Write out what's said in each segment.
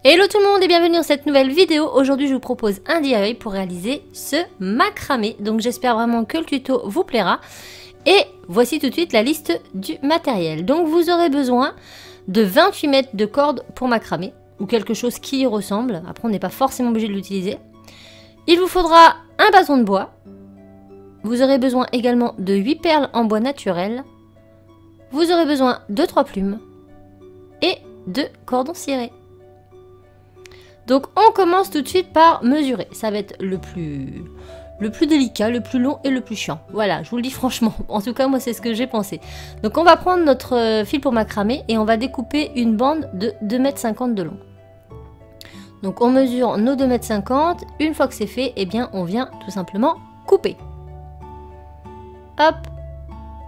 Hello tout le monde et bienvenue dans cette nouvelle vidéo. Aujourd'hui je vous propose un DIY pour réaliser ce macramé. Donc j'espère vraiment que le tuto vous plaira. Et voici tout de suite la liste du matériel. Donc vous aurez besoin de 28 mètres de corde pour macramé. Ou quelque chose qui y ressemble. Après on n'est pas forcément obligé de l'utiliser. Il vous faudra un bâton de bois. Vous aurez besoin également de 8 perles en bois naturel. Vous aurez besoin de 3 plumes. Et de cordons cirés. Donc on commence tout de suite par mesurer. Ça va être le plus délicat, le plus long et le plus chiant. Voilà, je vous le dis franchement. En tout cas, moi c'est ce que j'ai pensé. Donc on va prendre notre fil pour macramé et on va découper une bande de 2,50 m de long. Donc on mesure nos 2,50 m. Une fois que c'est fait, eh bien on vient tout simplement couper. Hop,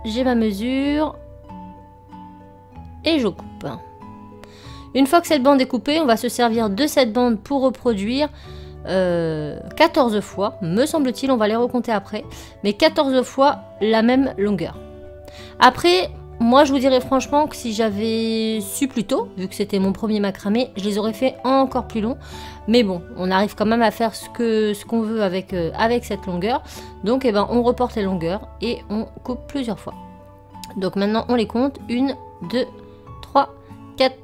j'ai ma mesure et je coupe. Une fois que cette bande est coupée, on va se servir de cette bande pour reproduire 14 fois, me semble-t-il, on va les recompter après, mais 14 fois la même longueur. Après, moi je vous dirais franchement que si j'avais su plus tôt, vu que c'était mon premier macramé, je les aurais fait encore plus longs. Mais bon, on arrive quand même à faire ce qu'on veut avec cette longueur. Donc eh ben, on reporte les longueurs et on coupe plusieurs fois. Donc maintenant on les compte, 1, 2, 3, 4,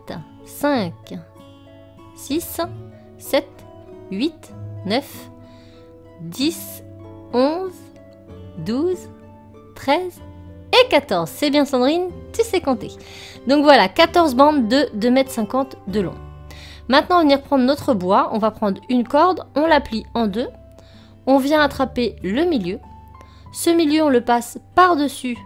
5, 6, 7, 8, 9, 10, 11, 12, 13 et 14. C'est bien Sandrine, tu sais compter. Donc voilà, 14 bandes de 2,50 m de long. Maintenant, on va venir prendre notre bois. On va prendre une corde, on la plie en deux. On vient attraper le milieu. Ce milieu, on le passe par-dessus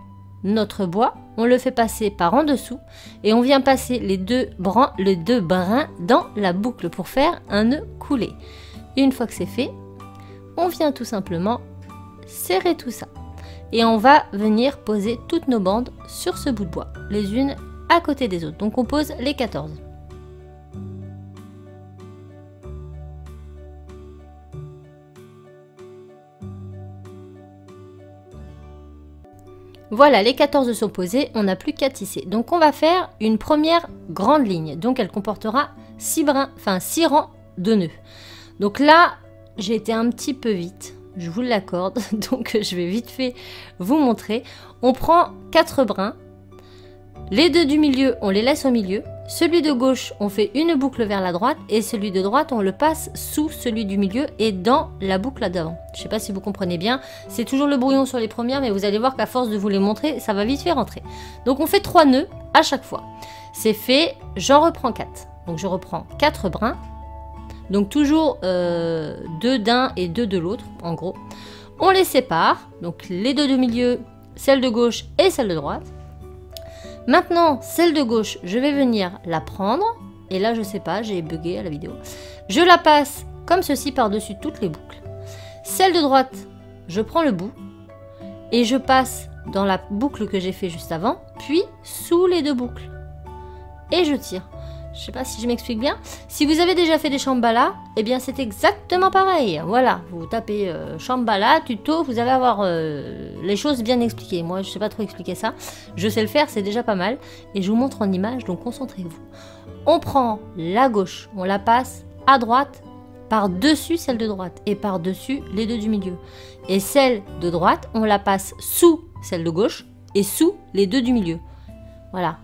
notre bois. On le fait passer par en dessous et on vient passer les deux brins dans la boucle pour faire un nœud coulé. Une fois que c'est fait, on vient tout simplement serrer tout ça. Et on va venir poser toutes nos bandes sur ce bout de bois, les unes à côté des autres. Donc on pose les 14. Voilà, les 14 sont posés, on n'a plus qu'à tisser. Donc on va faire une première grande ligne. Donc elle comportera 6 rangs de nœuds. Donc là, j'ai été un petit peu vite, je vous l'accorde. Donc je vais vite fait vous montrer. On prend 4 brins. Les deux du milieu, on les laisse au milieu. Celui de gauche, on fait une boucle vers la droite. Et celui de droite, on le passe sous celui du milieu et dans la boucle là devant. Je ne sais pas si vous comprenez bien. C'est toujours le brouillon sur les premières, mais vous allez voir qu'à force de vous les montrer, ça va vite faire rentrer. Donc on fait 3 nœuds à chaque fois. C'est fait, j'en reprends 4. Donc je reprends 4 brins. Donc toujours 2 d'un et 2 de l'autre, en gros. On les sépare. Donc les deux du milieu, celle de gauche et celle de droite. Maintenant, celle de gauche, je vais venir la prendre. Et là, je sais pas, j'ai bugué à la vidéo. Je la passe comme ceci par-dessus toutes les boucles. Celle de droite, je prends le bout. Et je passe dans la boucle que j'ai fait juste avant. Puis, sous les deux boucles. Et je tire. Je sais pas si je m'explique bien. Si vous avez déjà fait des Shambhala, eh bien c'est exactement pareil. Voilà, vous tapez Shambhala, tuto, vous allez avoir les choses bien expliquées. Moi, je sais pas trop expliquer ça. Je sais le faire, c'est déjà pas mal. Et je vous montre en image, donc concentrez-vous. On prend la gauche, on la passe à droite, par-dessus celle de droite et par-dessus les deux du milieu. Et celle de droite, on la passe sous celle de gauche et sous les deux du milieu. Voilà.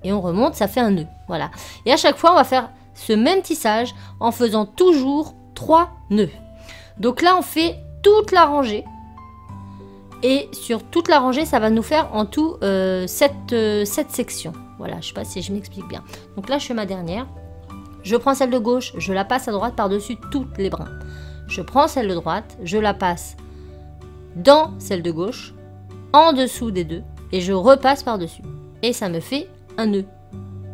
Et on remonte, ça fait un nœud. Voilà. Et à chaque fois, on va faire ce même tissage en faisant toujours 3 nœuds. Donc là, on fait toute la rangée. Et sur toute la rangée, ça va nous faire en tout 7 sections. Voilà, je ne sais pas si je m'explique bien. Donc là, je fais ma dernière. Je prends celle de gauche, je la passe à droite par-dessus toutes les brins. Je prends celle de droite, je la passe dans celle de gauche, en dessous des deux, et je repasse par-dessus. Et ça me fait un nœud.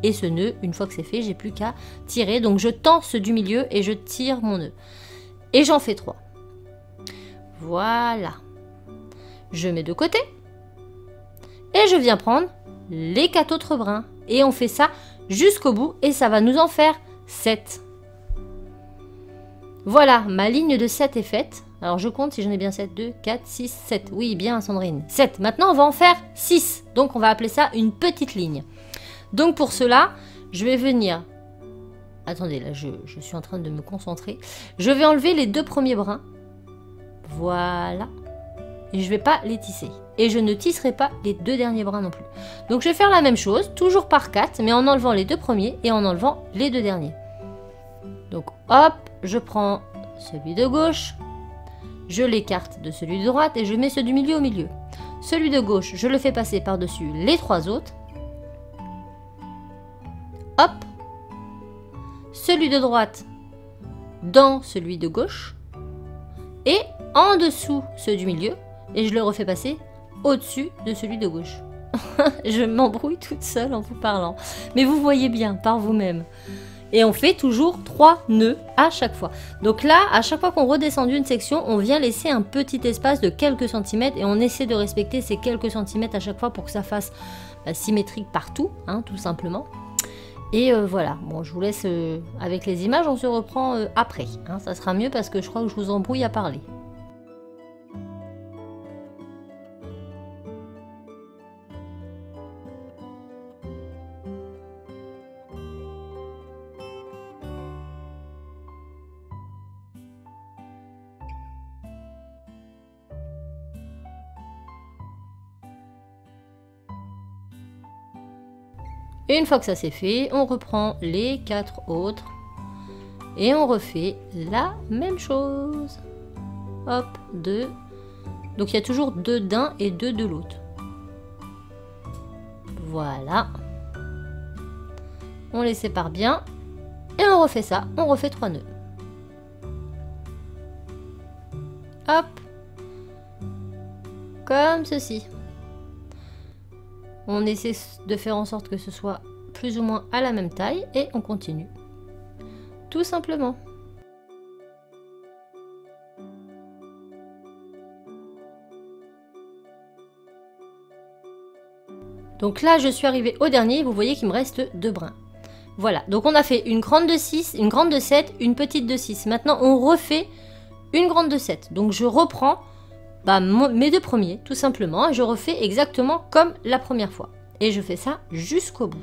Et ce nœud, une fois que c'est fait, j'ai plus qu'à tirer. Donc je tends ceux du milieu et je tire mon nœud. Et j'en fais 3. Voilà. Je mets de côté. Et je viens prendre les 4 autres brins. Et on fait ça jusqu'au bout. Et ça va nous en faire 7. Voilà, ma ligne de 7 est faite. Alors je compte si j'en ai bien 7, 2, 4, 6, 7. Oui, bien Sandrine. 7. Maintenant, on va en faire 6. Donc on va appeler ça une petite ligne. Donc pour cela, je vais venir Attendez, là, je suis en train de me concentrer. Je vais enlever les 2 premiers brins. Voilà. Et je ne vais pas les tisser. Et je ne tisserai pas les 2 derniers brins non plus. Donc, je vais faire la même chose, toujours par 4, mais en enlevant les 2 premiers et en enlevant les 2 derniers. Donc, hop, je prends celui de gauche. Je l'écarte de celui de droite et je mets ceux du milieu au milieu. Celui de gauche, je le fais passer par-dessus les 3 autres. Hop. Celui de droite dans celui de gauche. Et en dessous ceux du milieu. Et je le refais passer au-dessus de celui de gauche. Je m'embrouille toute seule en vous parlant. Mais vous voyez bien par vous-même. Et on fait toujours 3 nœuds à chaque fois. Donc là, à chaque fois qu'on redescend d'une section, on vient laisser un petit espace de quelques centimètres et on essaie de respecter ces quelques centimètres à chaque fois pour que ça fasse symétrique partout, hein, tout simplement. Et voilà, bon, je vous laisse avec les images, on se reprend après. Hein, ça sera mieux parce que je crois que je vous embrouille à parler. Et une fois que ça c'est fait, on reprend les 4 autres et on refait la même chose. Hop, 2. Donc il y a toujours 2 d'un et 2 de l'autre. Voilà. On les sépare bien et on refait ça. On refait 3 nœuds. Hop. Comme ceci. On essaie de faire en sorte que ce soit plus ou moins à la même taille et on continue. Tout simplement. Donc là, je suis arrivée au dernier. Vous voyez qu'il me reste 2 brins. Voilà. Donc on a fait une grande de 6, une grande de 7, une petite de 6. Maintenant, on refait une grande de 7. Donc je reprends mes 2 premiers, tout simplement, et je refais exactement comme la première fois. Et je fais ça jusqu'au bout.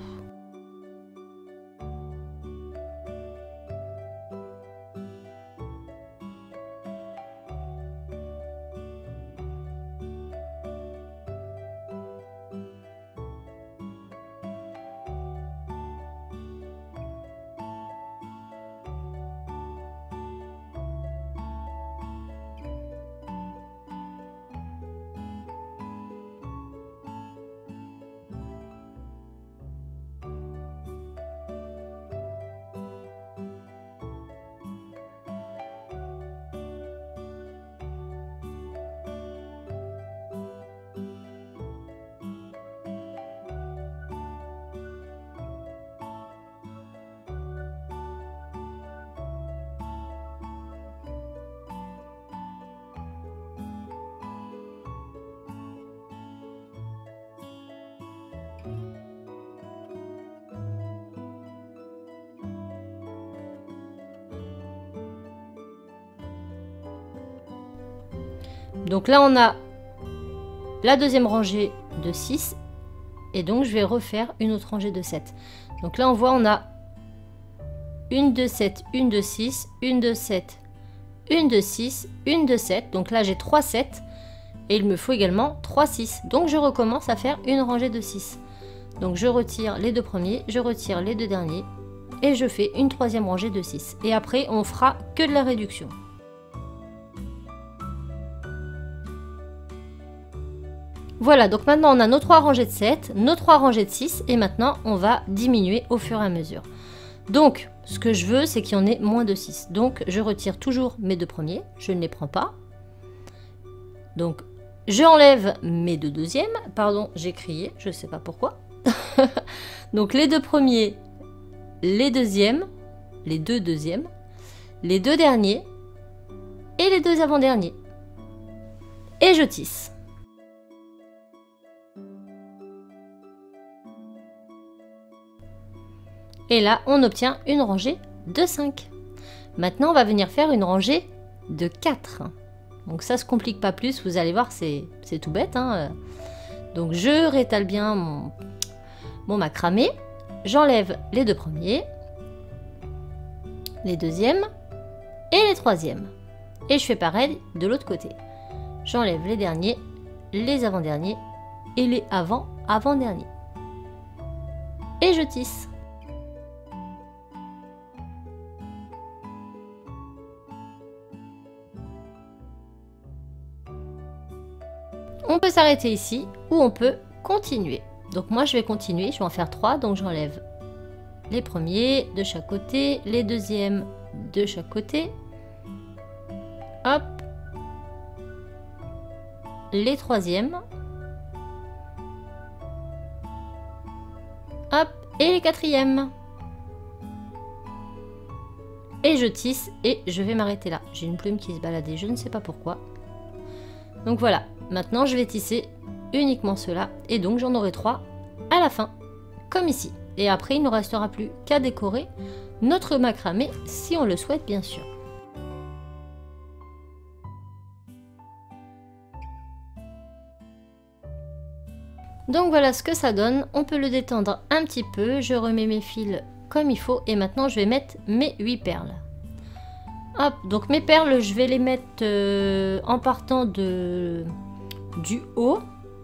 Donc là, on a la deuxième rangée de 6. Et donc, je vais refaire une autre rangée de 7. Donc là, on voit, on a une de 7, une de 6, une de 7, une de 6, une de 7. Donc là, j'ai 3 7. Et il me faut également 3 6. Donc, je recommence à faire une rangée de 6. Donc, je retire les 2 premiers, je retire les 2 derniers. Et je fais une troisième rangée de 6. Et après, on fera que de la réduction. Voilà, donc maintenant on a nos 3 rangées de 7, nos 3 rangées de 6 et maintenant on va diminuer au fur et à mesure. Donc, ce que je veux, c'est qu'il y en ait moins de 6. Donc, je retire toujours mes 2 premiers, je ne les prends pas. Donc, j'enlève mes 2 deuxièmes. Pardon, j'ai crié, je ne sais pas pourquoi. Donc, les 2 premiers, les deuxièmes, les 2 deuxièmes, les 2 derniers et les 2 avant-derniers. Et je tisse. Et là, on obtient une rangée de 5. Maintenant, on va venir faire une rangée de 4. Donc ça ne se complique pas plus, vous allez voir, c'est tout bête. Hein. Donc je rétale bien mon macramé. J'enlève les 2 premiers. les deuxièmes et les troisièmes. Et je fais pareil de l'autre côté. J'enlève les derniers, les avant-derniers et les avant-avant-derniers. Et je tisse. On peut s'arrêter ici ou on peut continuer. Donc moi je vais continuer, je vais en faire 3, donc j'enlève les premiers de chaque côté, les deuxièmes de chaque côté. Hop. Les troisièmes. Hop. Et les quatrièmes. Et je tisse et je vais m'arrêter là. J'ai une plume qui se baladait, je ne sais pas pourquoi. Donc voilà, maintenant je vais tisser uniquement cela et donc j'en aurai 3 à la fin, comme ici. Et après il ne restera plus qu'à décorer notre macramé si on le souhaite bien sûr. Donc voilà ce que ça donne, on peut le détendre un petit peu, je remets mes fils comme il faut et maintenant je vais mettre mes 8 perles. Hop, donc mes perles je vais les mettre en partant du haut,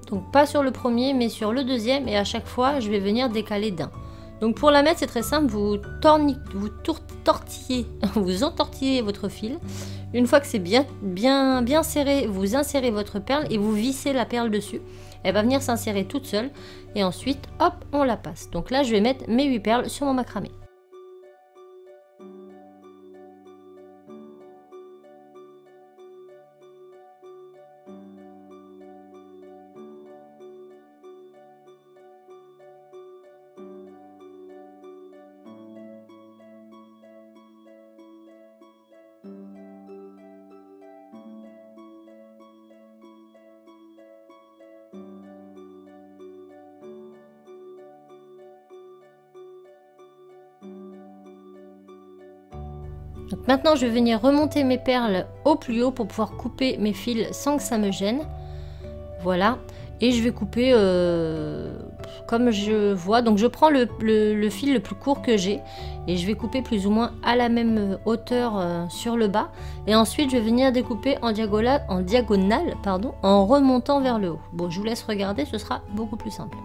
donc pas sur le premier mais sur le deuxième et à chaque fois je vais venir décaler d'un. Donc pour la mettre c'est très simple, vous entortillez votre fil. Une fois que c'est bien serré, vous insérez votre perle et vous vissez la perle dessus. Elle va venir s'insérer toute seule et ensuite hop on la passe. Donc là je vais mettre mes 8 perles sur mon macramé. Donc maintenant je vais venir remonter mes perles au plus haut pour pouvoir couper mes fils sans que ça me gêne. Voilà. Et je vais couper comme je vois. Donc je prends le fil le plus court que j'ai et je vais couper plus ou moins à la même hauteur sur le bas. Et ensuite je vais venir découper en diagonale, en remontant vers le haut. Bon, je vous laisse regarder, ce sera beaucoup plus simple.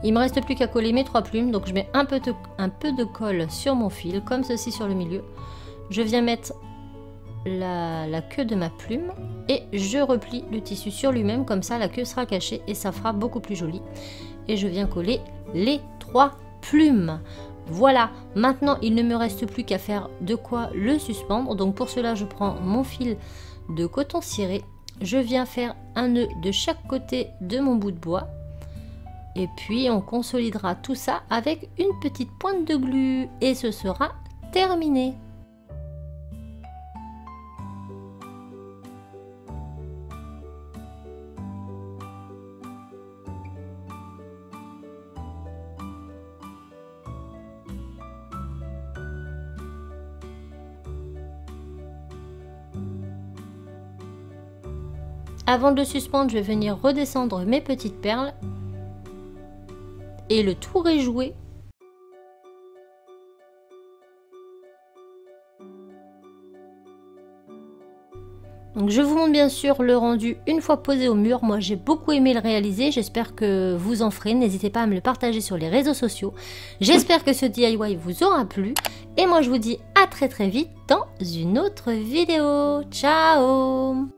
Il me reste plus qu'à coller mes 3 plumes, donc je mets un peu de colle sur mon fil, comme ceci sur le milieu. Je viens mettre la queue de ma plume et je replie le tissu sur lui-même, comme ça la queue sera cachée et ça fera beaucoup plus joli. Et je viens coller les 3 plumes. Voilà, maintenant il ne me reste plus qu'à faire de quoi le suspendre. Donc pour cela je prends mon fil de coton ciré, je viens faire un nœud de chaque côté de mon bout de bois. Et puis on consolidera tout ça avec une petite pointe de glu et ce sera terminé. Avant de le suspendre, je vais venir redescendre mes petites perles. Et le tour est joué. Donc je vous montre bien sûr le rendu une fois posé au mur. Moi j'ai beaucoup aimé le réaliser, j'espère que vous en ferez. N'hésitez pas à me le partager sur les réseaux sociaux. J'espère que ce DIY vous aura plu. Et moi je vous dis à très vite dans une autre vidéo. Ciao!